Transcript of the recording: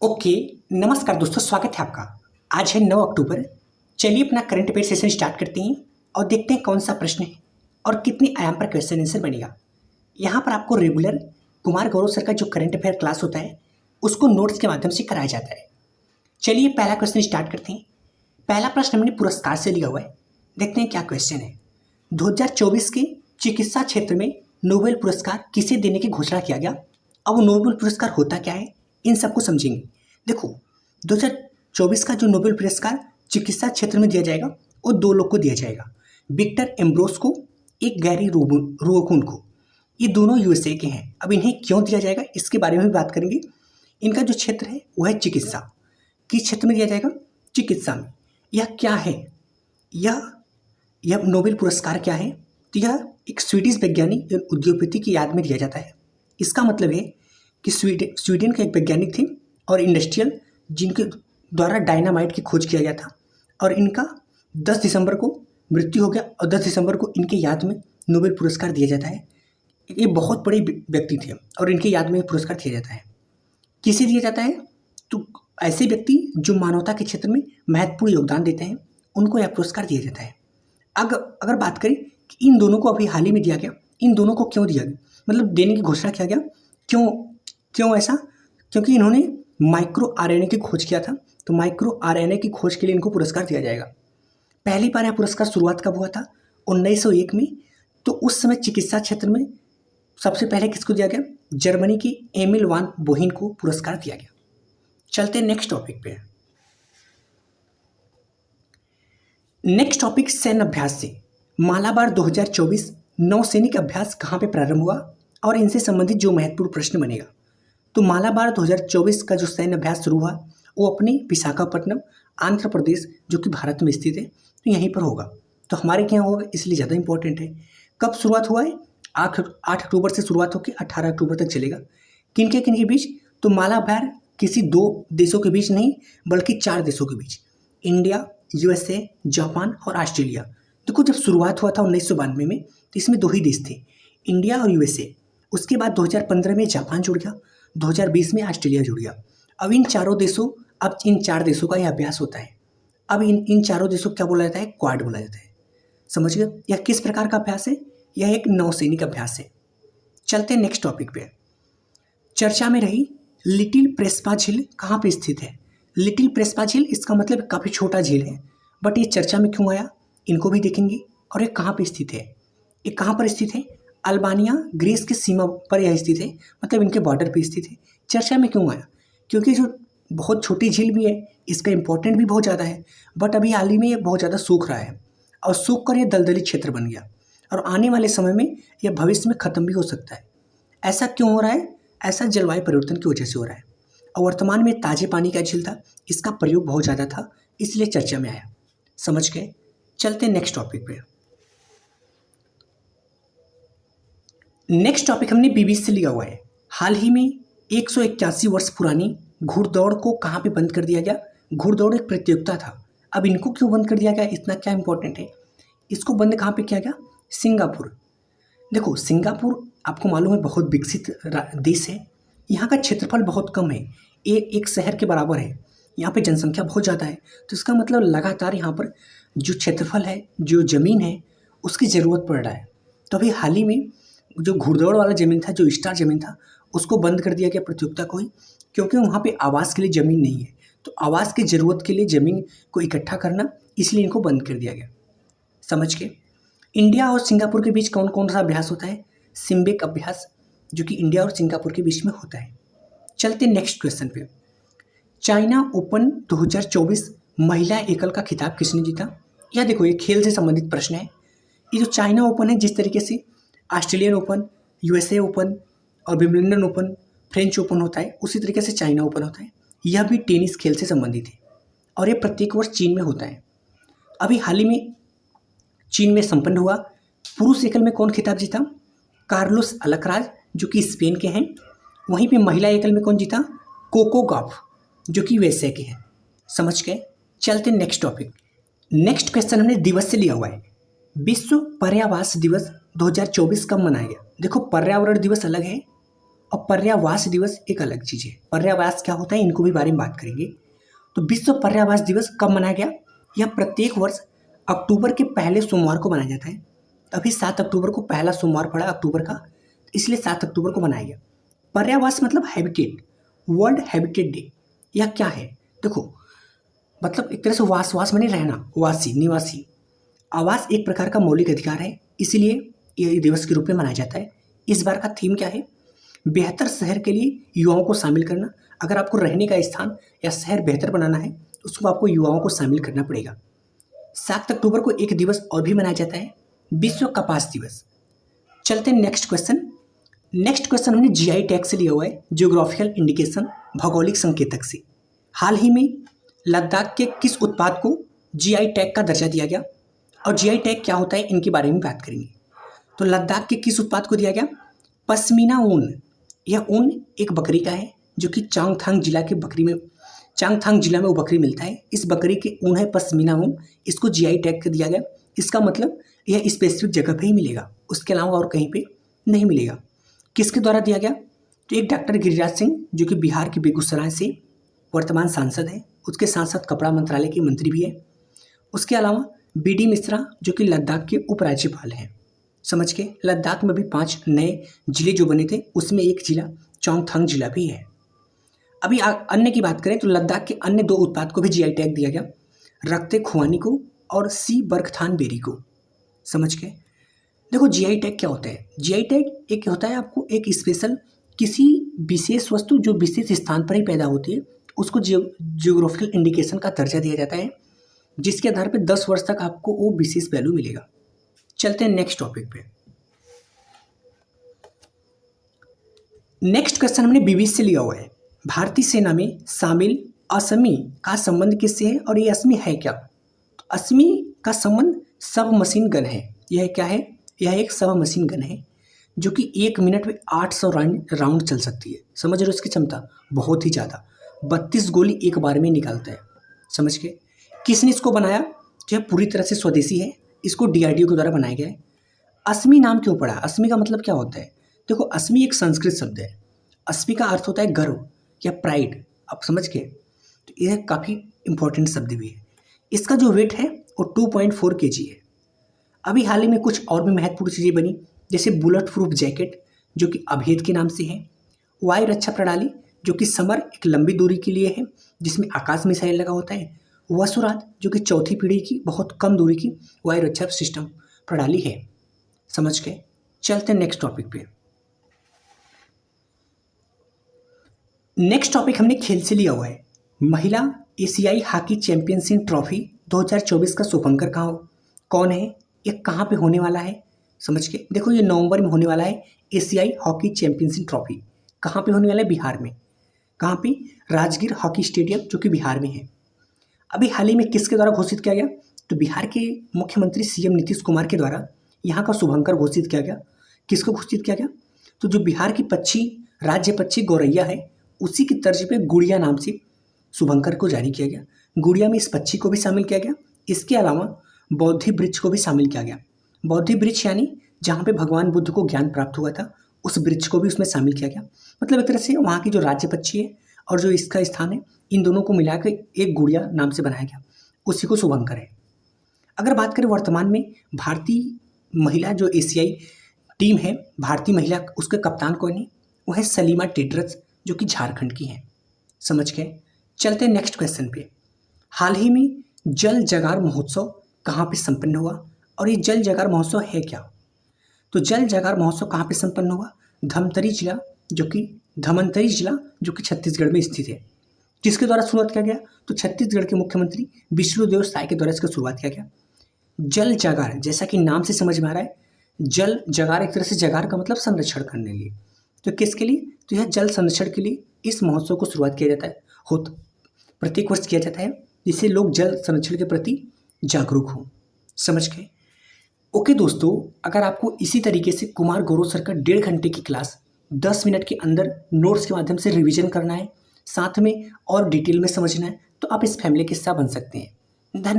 Okay. नमस्कार दोस्तों, स्वागत है आपका। आज है 9 अक्टूबर। चलिए अपना करंट अफेयर सेशन स्टार्ट करते हैं और देखते हैं कौन सा प्रश्न है और कितने आयाम पर क्वेश्चन आंसर बनेगा। यहाँ पर आपको रेगुलर कुमार गौरव सर का जो करंट अफेयर क्लास होता है उसको नोट्स के माध्यम से कराया जाता है। चलिए पहला क्वेश्चन स्टार्ट करते हैं। पहला प्रश्न हमने पुरस्कार से लिया हुआ है, देखते हैं क्या क्वेश्चन है। 2024 के चिकित्सा क्षेत्र में नोबेल पुरस्कार किसे देने की घोषणा किया गया। अब वो नोबेल पुरस्कार होता क्या है, इन सबको समझेंगे। देखो, 2024 का जो नोबेल पुरस्कार चिकित्सा क्षेत्र में दिया जाएगा वो दो लोग को दिया जाएगा, विक्टर एम्ब्रोस को, एक गैरी रुओकुन को। ये दोनों यूएसए के हैं। अब इन्हें क्यों दिया जाएगा इसके बारे में भी बात करेंगे। इनका जो क्षेत्र है वह है चिकित्सा। किस क्षेत्र में दिया जाएगा? चिकित्सा में। यह क्या है? यह नोबेल पुरस्कार क्या है? तो यह एक स्वीडिश वैज्ञानिक उद्योगपति की याद में दिया जाता है। इसका मतलब है कि स्वीडन के एक वैज्ञानिक थे और इंडस्ट्रियल, जिनके द्वारा डायनामाइट की खोज किया गया था, और इनका 10 दिसंबर को मृत्यु हो गया और 10 दिसंबर को इनके याद में नोबेल पुरस्कार दिया जाता है। ये बहुत बड़े व्यक्ति थे और इनके याद में पुरस्कार दिया जाता है। किसे दिया जाता है? तो ऐसे व्यक्ति जो मानवता के क्षेत्र में महत्वपूर्ण योगदान देते हैं उनको यह पुरस्कार दिया जाता है। अगर बात करें कि इन दोनों को अभी हाल ही में दिया गया, इन दोनों को क्यों दिया गया, मतलब देने की घोषणा किया गया, क्यों ऐसा? क्योंकि इन्होंने माइक्रो आरएनए की खोज किया था, तो माइक्रो आरएनए की खोज के लिए इनको पुरस्कार दिया जाएगा। पहली बार यह पुरस्कार शुरुआत कब हुआ था? 1901 में। तो उस समय चिकित्सा क्षेत्र में सबसे पहले किसको दिया गया? जर्मनी की एमिल वान बोहिन को पुरस्कार दिया गया। चलते हैं नेक्स्ट टॉपिक पे। नेक्स्ट टॉपिक सैन्य अभ्यास से। मालाबार 2024 नौसैनिक अभ्यास कहाँ पे प्रारंभ हुआ और इनसे संबंधित जो महत्वपूर्ण प्रश्न बनेगा। तो मालाबार 2024 का जो सैन्य अभ्यास शुरू हुआ वो अपने विशाखापट्टनम, आंध्र प्रदेश, जो कि भारत में स्थित है, तो यहीं पर होगा। तो हमारे क्या होगा, इसलिए ज़्यादा इंपॉर्टेंट है। कब शुरुआत हुआ है? 8 अक्टूबर से शुरुआत होकर 18 अक्टूबर तक चलेगा। किन के बीच? तो मालाबार किसी 2 देशों के बीच नहीं बल्कि 4 देशों के बीच, इंडिया, यूएसए, जापान और ऑस्ट्रेलिया। देखो, जब शुरुआत हुआ था 1992 में तो इसमें 2 ही देश थे, इंडिया और यूएसए। उसके बाद 2015 में जापान जुड़ गया, 2020 में ऑस्ट्रेलिया जुड़ गया। अब इन 4 देशों का यह अभ्यास होता है। अब इन 4 देशों को क्या बोला जाता है? क्वाड बोला जाता है। समझ गए? यह किस प्रकार का अभ्यास है? यह एक नौसैनिक अभ्यास है। चलते हैं नेक्स्ट टॉपिक पे। चर्चा में रही लिटिल प्रेस्पा झील कहाँ पे स्थित है? लिटिल प्रेस्पा झील, इसका मतलब काफ़ी छोटा झील है, बट ये चर्चा में क्यों आया इनको भी देखेंगे। और ये कहाँ पे स्थित है? ये कहाँ पर स्थित है? अल्बानिया ग्रीस की सीमा पर यह स्थित है, मतलब इनके बॉर्डर पे स्थित है। चर्चा में क्यों आया? क्योंकि जो बहुत छोटी झील भी है, इसका इम्पोर्टेंट भी बहुत ज़्यादा है, बट अभी हाल ही में ये बहुत ज़्यादा सूख रहा है और सूख कर ये दलदली क्षेत्र बन गया और आने वाले समय में यह भविष्य में ख़त्म भी हो सकता है। ऐसा क्यों हो रहा है? ऐसा जलवायु परिवर्तन की वजह से हो रहा है। और वर्तमान में ताज़े पानी का झील था, इसका प्रयोग बहुत ज़्यादा था, इसलिए चर्चा में आया। समझ गए? चलते नेक्स्ट टॉपिक पे। नेक्स्ट टॉपिक हमने बीबीसी से लिया हुआ है। हाल ही में 181 वर्ष पुरानी घुड़दौड़ को कहाँ पे बंद कर दिया गया? घुड़दौड़ एक प्रतियोगिता था, अब इनको क्यों बंद कर दिया गया, इतना क्या इंपॉर्टेंट है? इसको बंद कहाँ पे किया गया? सिंगापुर। देखो, सिंगापुर आपको मालूम है बहुत विकसित देश है। यहाँ का क्षेत्रफल बहुत कम है, एक शहर के बराबर है। यहाँ पे जनसंख्या बहुत ज़्यादा है, तो इसका मतलब लगातार यहाँ पर जो क्षेत्रफल है, जो ज़मीन है, उसकी ज़रूरत पड़ रहा है। तो अभी हाल ही में जो घुड़दौड़ वाला ज़मीन था, जो स्टार ज़मीन था, उसको बंद कर दिया गया प्रतियोगिता को ही, क्योंकि वहाँ पे आवास के लिए ज़मीन नहीं है। तो आवास की ज़रूरत के लिए ज़मीन को इकट्ठा करना, इसलिए इनको बंद कर दिया गया। समझ के? इंडिया और सिंगापुर के बीच कौन कौन सा अभ्यास होता है? सिम्बेक अभ्यास, जो कि इंडिया और सिंगापुर के बीच में होता है। चलते नेक्स्ट क्वेश्चन पे। चाइना ओपन 2024 महिला एकल का खिताब किसने जीता? यह देखो, ये खेल से संबंधित प्रश्न है। ये जो चाइना ओपन है, जिस तरीके से ऑस्ट्रेलियन ओपन, यूएसए ओपन और विंबलडन ओपन, फ्रेंच ओपन होता है, उसी तरीके से चाइना ओपन होता है। यह भी टेनिस खेल से संबंधित है और ये प्रत्येक वर्ष चीन में होता है। अभी हाल ही में चीन में संपन्न हुआ। पुरुष एकल में कौन खिताब जीता? कार्लोस अलकराज, जो कि स्पेन के हैं। वहीं पे महिला एकल में कौन जीता? कोको गॉफ, जो कि यूएसए के हैं। समझ गए? चलते नेक्स्ट टॉपिक। नेक्स्ट क्वेश्चन हमने दिवस से लिया हुआ है। विश्व पर्यावरण दिवस 2024 कब मनाया गया? देखो, पर्यावरण दिवस अलग है और पर्यावरण दिवस एक अलग चीज़ है। पर्यावरण क्या होता है, इनको भी बारे में बात करेंगे। तो विश्व पर्यावरण दिवस कब मनाया गया? यह प्रत्येक वर्ष अक्टूबर के पहले सोमवार को मनाया जाता है। अभी 7 अक्टूबर को पहला सोमवार पड़ा अक्टूबर का, इसलिए 7 अक्टूबर को मनाया गया। पर्यावरण मतलब हैबिटेट, वर्ल्ड हैबिटेट डे। यह क्या है? देखो, मतलब एक तरह से वास माने रहना, वासी, निवासी। आवास एक प्रकार का मौलिक अधिकार है, इसलिए यह दिवस के रूप में मनाया जाता है। इस बार का थीम क्या है? बेहतर शहर के लिए युवाओं को शामिल करना। अगर आपको रहने का स्थान या शहर बेहतर बनाना है तो उसको आपको युवाओं को शामिल करना पड़ेगा। 7 अक्टूबर को एक दिवस और भी मनाया जाता है, विश्व कपास दिवस। चलते हैं नेक्स्ट क्वेश्चन हमने जीआई टैग से लिया हुआ है, जियोग्राफिकल इंडिकेशन, भौगोलिक संकेतक से। हाल ही में लद्दाख के किस उत्पाद को जीआई टैग का दर्जा दिया गया? और जीआई टैग क्या होता है, इनके बारे में बात करेंगे। तो लद्दाख के किस उत्पाद को दिया गया? पश्मीना ऊन। यह ऊन एक बकरी का है जो कि चांगथांग जिला में वो बकरी मिलता है। इस बकरी के ऊन है पश्मीना ऊन, इसको जीआई टैग कर दिया गया। इसका मतलब यह स्पेसिफिक जगह पे ही मिलेगा, उसके अलावा और कहीं पे नहीं मिलेगा। किसके द्वारा दिया गया? तो एक डॉक्टर गिरिराज सिंह जो कि बिहार के बेगूसराय से वर्तमान सांसद है, उसके साथ साथ कपड़ा मंत्रालय के मंत्री भी है। उसके अलावा बीडी मिश्रा जो कि लद्दाख के उपराज्यपाल हैं। समझ के, लद्दाख में भी 5 नए जिले जो बने थे उसमें एक जिला चौंगथांग जिला भी है। अभी अन्य की बात करें तो लद्दाख के अन्य 2 उत्पाद को भी जीआई टैग दिया गया, रक्ते खुआनी को और सी बरखथान बेरी को। समझ के, देखो जीआई टैग क्या होता है? जीआई टैग एक होता है आपको एक स्पेशल किसी विशेष वस्तु जो विशेष स्थान पर ही पैदा होती है उसको जियोग्राफिकल इंडिकेशन का दर्जा दिया जाता है, जिसके आधार पर 10 वर्ष तक आपको वो विशेष वैल्यू मिलेगा। चलते हैं नेक्स्ट टॉपिक पे। नेक्स्ट क्वेश्चन हमने बीबीसी से लिया हुआ है, भारतीय सेना में शामिल असमी का संबंध किससे है और ये असमी है क्या? तो असमी का संबंध सब मशीन गन है। यह क्या है? यह एक सब मशीन गन है जो कि 1 मिनट में 800 राउंड चल सकती है। समझ रहे हो इसकी क्षमता? बहुत ही ज़्यादा, 32 गोली एक बार में निकालता है। समझ के, किसने इसको बनाया? जो पूरी तरह से स्वदेशी है, इसको डीआरडीओ के द्वारा बनाया गया है। असमी नाम क्यों पड़ा? असमी का मतलब क्या होता है? देखो, असमी एक संस्कृत शब्द है। असमी का अर्थ होता है गर्व या प्राइड। आप समझ के, तो यह काफ़ी इंपॉर्टेंट शब्द भी है। इसका जो वेट है वो 2.4 kg है। अभी हाल ही में कुछ और भी महत्वपूर्ण चीज़ें बनी, जैसे बुलेट प्रूफ जैकेट जो कि अभेद के नाम से है, वायु रक्षा प्रणाली जो कि समर एक लंबी दूरी के लिए है जिसमें आकाश मिसाइल लगा होता है, वसुराज जो कि 4थी पीढ़ी की बहुत कम दूरी की वायु रक्षा सिस्टम प्रणाली है। समझ के, चलते हैं नेक्स्ट टॉपिक पे। नेक्स्ट टॉपिक हमने खेल से लिया हुआ है, महिला एशियाई हॉकी चैंपियनशिप ट्रॉफी 2024 का शुभांकर कौन है? ये कहाँ पे होने वाला है? समझ के, देखो ये नवंबर में होने वाला है। एशियाई हॉकी चैंपियनशिप ट्रॉफी कहाँ पे होने वाला है? बिहार में। कहाँ पे? राजगीर हॉकी स्टेडियम जो कि बिहार में है। अभी हाल ही में किसके द्वारा घोषित किया गया? तो बिहार के मुख्यमंत्री सीएम नीतीश कुमार के द्वारा यहाँ का शुभांकर घोषित किया गया। किसको घोषित किया गया? तो जो बिहार की राज्य पक्षी गौरैया है उसी की तर्ज पे गुड़िया नाम से शुभंकर को जारी किया गया। गुड़िया में इस पक्षी को भी शामिल किया गया। इसके अलावा बौद्धि वृक्ष को भी शामिल किया गया। बौद्धि वृक्ष यानी जहाँ पे भगवान बुद्ध को ज्ञान प्राप्त हुआ था उस वृक्ष को भी उसमें शामिल किया गया। मतलब एक तरह से वहाँ की जो राज्य पक्षी है और जो इसका स्थान है इन दोनों को मिलाकर एक गुड़िया नाम से बनाया गया, उसी को शुभंकर है। अगर बात करें वर्तमान में भारतीय महिला जो एशियाई टीम है, भारतीय महिला, उसके कप्तान कौन है? वो है सलीमा टेड्रस जो कि झारखंड की हैं। समझ गए? चलते हैं नेक्स्ट क्वेश्चन पे। हाल ही में जल जगार महोत्सव कहाँ पे संपन्न हुआ और ये जल जगार महोत्सव है क्या? तो जल जगार महोत्सव कहाँ पे संपन्न हुआ? धमतरी जिला जो कि छत्तीसगढ़ में स्थित है। किसके द्वारा शुरुआत किया गया? तो छत्तीसगढ़ के मुख्यमंत्री विष्णुदेव साय के द्वारा इसका शुरुआत किया गया। जल जगार, जैसा कि नाम से समझ में आ रहा है, जल जगार एक तरह से जगार का मतलब संरक्षण करने के लिए। तो किसके लिए? तो यह जल संरक्षण के लिए इस महोत्सव को शुरुआत किया जाता है, प्रत्येक वर्ष किया जाता है, जिससे लोग जल संरक्षण के प्रति जागरूक हों। समझ गए? ओके दोस्तों, अगर आपको इसी तरीके से कुमार गौरव सर का 1.5 घंटे की क्लास 10 मिनट के अंदर नोट्स के माध्यम से रिवीजन करना है, साथ में और डिटेल में समझना है, तो आप इस फैमिली के हिस्सा बन सकते हैं। धन्यवाद।